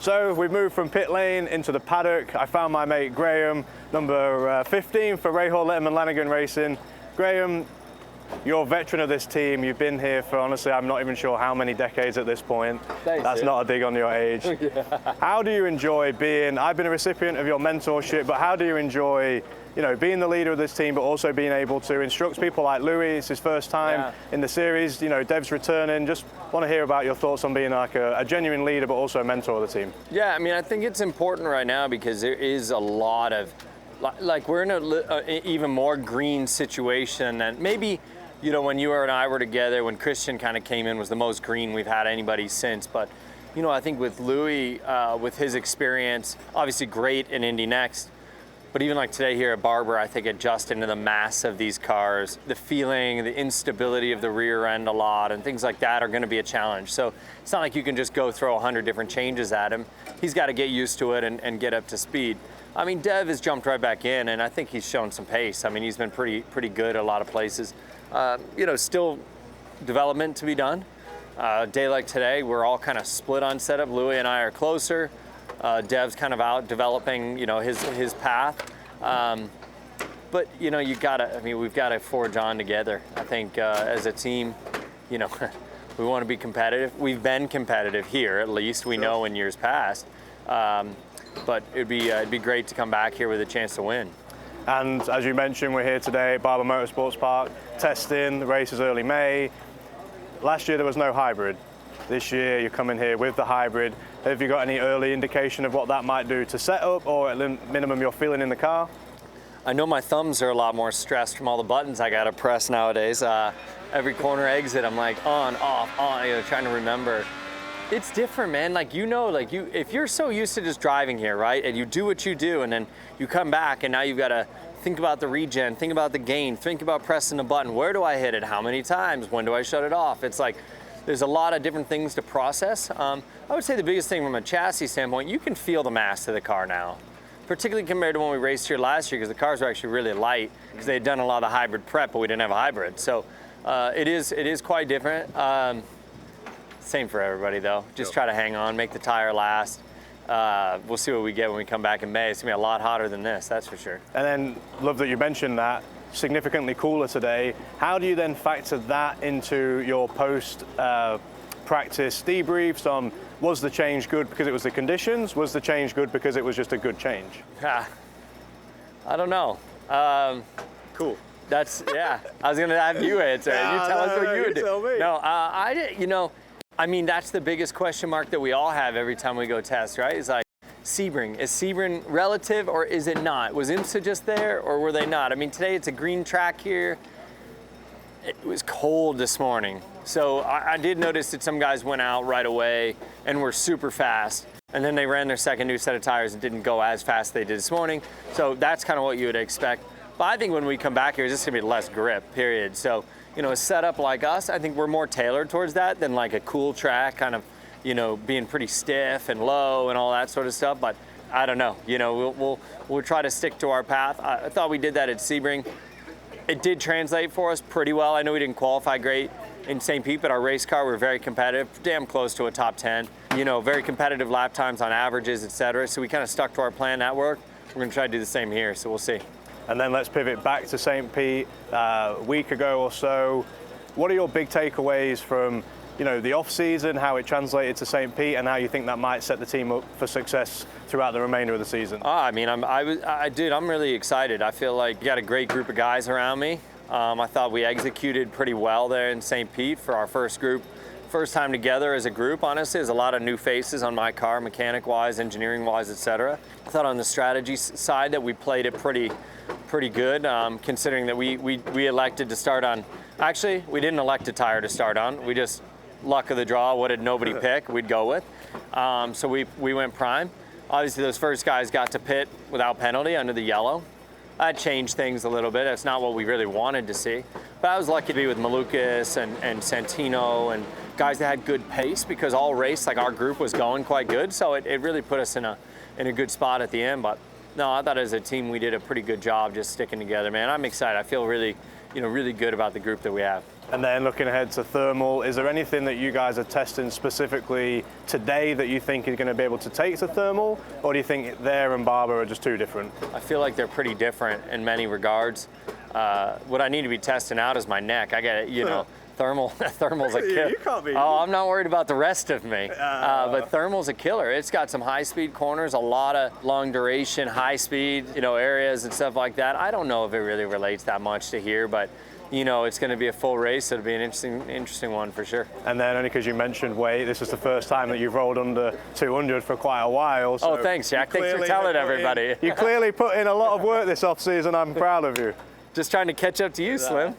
So we've moved from pit lane into the paddock. I found my mate Graham, number 15 for Rahal Letterman Lanigan Racing. Graham, you're a veteran of this team. You've been here for, honestly, I'm not even sure how many decades at this point. Thanks, That's not a dig on your age. Yeah. How do you enjoy being, I've been a recipient of your mentorship, but how do you enjoy, you know, being the leader of this team, but also being able to instruct people like Louis? It's his first time in the series. You know, Dev's returning. Just want to hear about your thoughts on being like a genuine leader, but also a mentor of the team. Yeah, I mean, I think it's important right now because there is a lot of, like we're in an even more green situation than maybe, you know, when you and I were together, when Christian kind of came in, was the most green we've had anybody since. But, you know, I think with Louis, with his experience, obviously great in Indy Next, but even like today here at Barber, I think adjusting to the mass of these cars, the feeling, the instability of the rear end a lot, and things like that are going to be a challenge. So it's not like you can just go throw 100 different changes at him. He's got to get used to it and get up to speed. I mean, Dev has jumped right back in, and I think he's shown some pace. I mean, he's been pretty good at a lot of places. You know, still development to be done. A day like today, we're all kind of split on setup. Louis and I are closer. Dev's kind of out developing, you know, his path. But, you know, we've got to forge on together. I think as a team, you know, we want to be competitive. We've been competitive here, at least. We know in years past. But it'd be great to come back here with a chance to win. And as you mentioned, we're here today at Barber Motorsports Park, testing. The race is early May. Last year there was no hybrid. This year you're coming here with the hybrid. Have you got any early indication of what that might do to setup, or at minimum you're feeling in the car? I know my thumbs are a lot more stressed from all the buttons I got to press nowadays. Every corner exit, I'm like on, off, on, you know, trying to remember. It's different, man. Like, you know, like if you're so used to just driving here, right, and you do what you do, and then you come back, and now you've got to think about the regen, think about the gain, think about pressing the button. Where do I hit it? How many times? When do I shut it off? It's like there's a lot of different things to process. I would say the biggest thing from a chassis standpoint, you can feel the mass of the car now, particularly compared to when we raced here last year, because the cars were actually really light because they had done a lot of the hybrid prep, but we didn't have a hybrid. So it is quite different. Same for everybody, though. Just try to hang on, make the tire last. We'll see what we get when we come back in May. It's going to be a lot hotter than this, that's for sure. And then, love that you mentioned that, significantly cooler today. How do you then factor that into your post-practice debriefs on, was the change good because it was the conditions? Was the change good because it was just a good change? I don't know. Cool. That's, yeah, I was going to have you answer. You tell us what you would do. Tell me. No, you know, I mean, that's the biggest question mark that we all have every time we go test, right? It's like, Sebring. Is Sebring relative or is it not? Was IMSA just there or were they not? I mean, today it's a green track here. It was cold this morning. So I did notice that some guys went out right away and were super fast. And then they ran their second new set of tires and didn't go as fast as they did this morning. So that's kind of what you would expect. But I think when we come back here, it's just going to be less grip, period. So, you know, a setup like us, I think we're more tailored towards that than like a cool track, kind of, you know, being pretty stiff and low and all that sort of stuff. But I don't know. You know, we'll try to stick to our path. I thought we did that at Sebring. It did translate for us pretty well. I know we didn't qualify great in St. Pete, but our race car, we were very competitive, damn close to a top 10. You know, very competitive lap times on averages, et cetera. So we kind of stuck to our plan. That worked. We're going to try to do the same here, so we'll see. And then let's pivot back to St. Pete a week ago or so. What are your big takeaways from, you know, the off-season, how it translated to St. Pete, and how you think that might set the team up for success throughout the remainder of the season? I mean, I'm really excited. I feel like we got a great group of guys around me. I thought we executed pretty well there in St. Pete for our first time together as a group. Honestly, there's a lot of new faces on my car, mechanic-wise, engineering-wise, etc. I thought on the strategy side that we played it pretty good, considering that we elected to start on. Actually, we didn't elect a tire to start on. We just, luck of the draw, what did nobody pick, we'd go with. So we went prime. Obviously, those first guys got to pit without penalty under the yellow. That changed things a little bit. That's not what we really wanted to see. But I was lucky to be with Malukas and Santino and guys that had good pace, because all race, like our group was going quite good. So it really put us in a good spot at the end. But no, I thought as a team we did a pretty good job just sticking together, man. I'm excited. I feel really good about the group that we have. And then looking ahead to thermal, is there anything that you guys are testing specifically today that you think is going to be able to take to thermal, or do you think there and Barber are just too different? I feel like they're pretty different in many regards. What I need to be testing out is my neck. I got, you know, thermal's a killer. You can't be. Oh, I'm not worried about the rest of me. But thermal's a killer. It's got some high-speed corners, a lot of long duration, high-speed, you know, areas and stuff like that. I don't know if it really relates that much to here, but you know, it's going to be a full race. It'll be an interesting one for sure. And then only because you mentioned weight, this is the first time that you've rolled under 200 for quite a while. So oh, thanks, Jack. Thanks for telling everybody. You clearly put in a lot of work this off-season. I'm proud of you. Just trying to catch up to you, Slim.